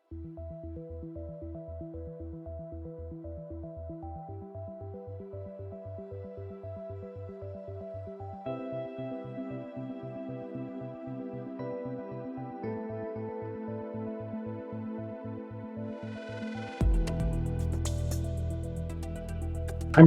I'm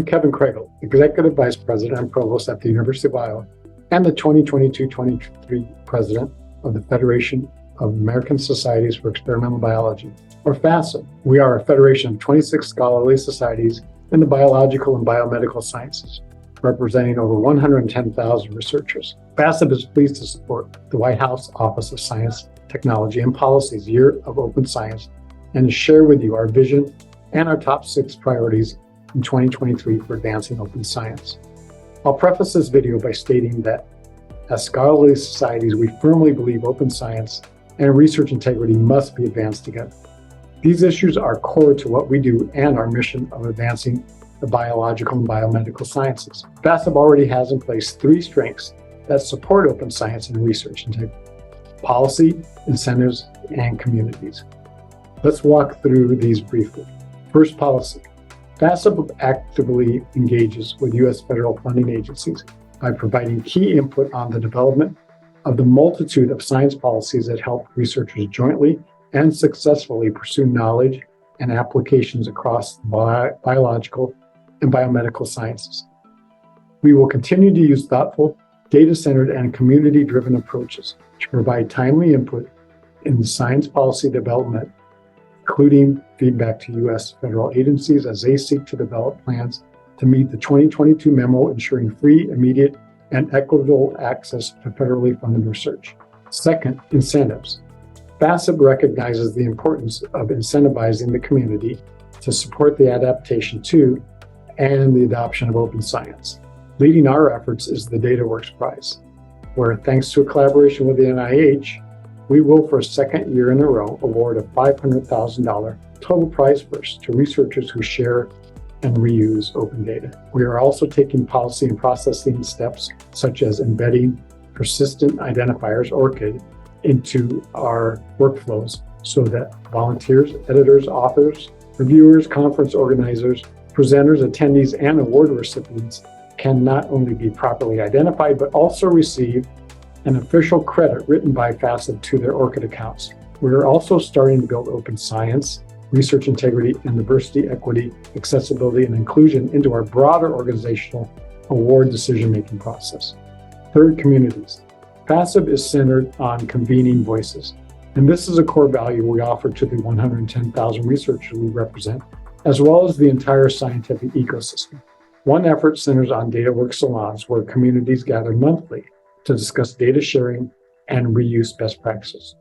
Kevin Craigle, Executive Vice President and Provost at the University of Iowa and the 2022-23 President of the Federation of American Societies for Experimental Biology, or FASEB. We are a federation of 26 scholarly societies in the biological and biomedical sciences, representing over 110,000 researchers. FASEB is pleased to support the White House Office of Science, Technology, and Policy's Year of Open Science and to share with you our vision and our top 6 priorities in 2023 for advancing open science. I'll preface this video by stating that as scholarly societies, we firmly believe open science and research integrity must be advanced together. These issues are core to what we do and our mission of advancing the biological and biomedical sciences. FASEB already has in place 3 strengths that support open science and research integrity: policy, incentives, and communities. Let's walk through these briefly. First, policy. FASEB actively engages with U.S. federal funding agencies by providing key input on the development of the multitude of science policies that help researchers jointly and successfully pursue knowledge and applications across the biological and biomedical sciences. We will continue to use thoughtful, data-centered, and community-driven approaches to provide timely input in science policy development, including feedback to U.S. federal agencies as they seek to develop plans to meet the 2022 memo ensuring free, immediate, and equitable access to federally funded research. Second, incentives. FASEB recognizes the importance of incentivizing the community to support the adaptation to and the adoption of open science. Leading our efforts is the DataWorks Prize, where thanks to a collaboration with the NIH, we will, for a second year in a row, award a $500,000 total prize purse to researchers who share and reuse open data. We are also taking policy and processing steps, such as embedding persistent identifiers, ORCID, into our workflows so that volunteers, editors, authors, reviewers, conference organizers, presenters, attendees, and award recipients can not only be properly identified, but also receive an official credit written by FASEB to their ORCID accounts. We are also starting to build open science, research integrity, and diversity, equity, accessibility, and inclusion into our broader organizational award decision-making process. Third, communities. FASEB is centered on convening voices, and this is a core value we offer to the 110,000 researchers we represent, as well as the entire scientific ecosystem. One effort centers on DataWorks salons, where communities gather monthly to discuss data sharing and reuse best practices.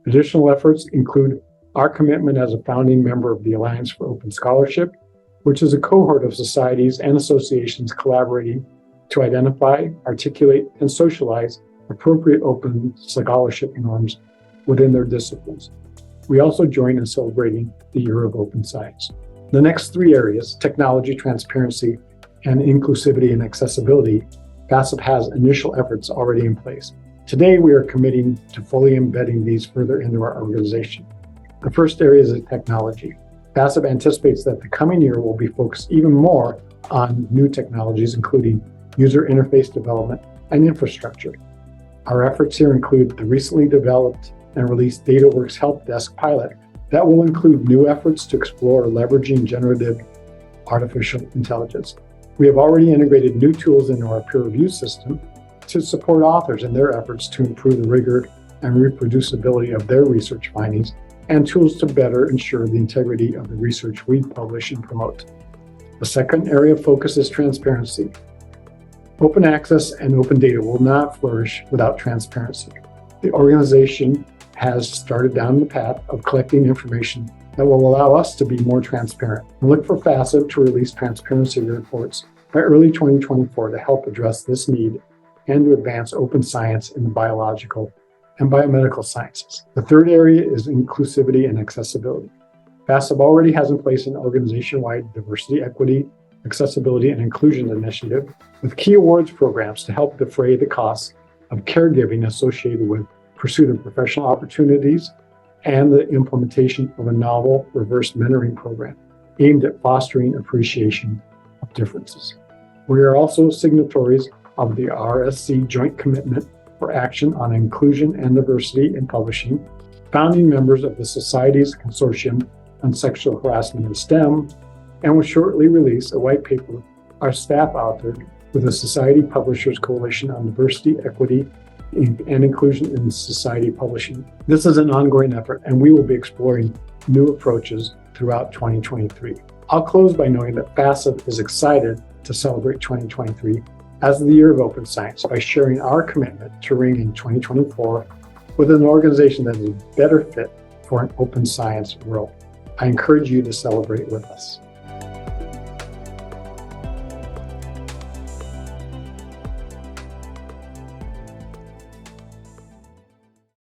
Additional efforts include our commitment as a founding member of the Alliance for Open Scholarship, which is a cohort of societies and associations collaborating to identify, articulate, and socialize appropriate open scholarship norms within their disciplines. We also join in celebrating the Year of Open Science. The next 3 areas, technology, transparency, and inclusivity and accessibility, FASEB has initial efforts already in place. Today, we are committing to fully embedding these further into our organization. The first area is technology. FASEB anticipates that the coming year will be focused even more on new technologies, including user interface development and infrastructure. Our efforts here include the recently developed and released DataWorks Help Desk pilot that will include new efforts to explore leveraging generative artificial intelligence. We have already integrated new tools into our peer review system to support authors in their efforts to improve the rigor and reproducibility of their research findings, and tools to better ensure the integrity of the research we publish and promote. The second area of focus is transparency. Open access and open data will not flourish without transparency. The organization has started down the path of collecting information that will allow us to be more transparent. We look for FASEB to release transparency reports by early 2024 to help address this need and to advance open science in the biological and biomedical sciences. The third area is inclusivity and accessibility. FASEB already has in place an organization-wide diversity, equity, accessibility, and inclusion initiative with key awards programs to help defray the costs of caregiving associated with pursuit of professional opportunities, and the implementation of a novel reverse mentoring program aimed at fostering appreciation of differences. We are also signatories of the RSC Joint Commitment for Action on Inclusion and Diversity in Publishing, founding members of the Society's Consortium on Sexual Harassment in STEM, and will shortly release a white paper our staff authored with the Society Publishers Coalition on Diversity, Equity, and Inclusion in Society Publishing. This is an ongoing effort, and we will be exploring new approaches throughout 2023. I'll close by noting that FASEB is excited to celebrate 2023 as the Year of Open Science by sharing our commitment to ring in 2024 with an organization that is better fit for an open science world. I encourage you to celebrate with us.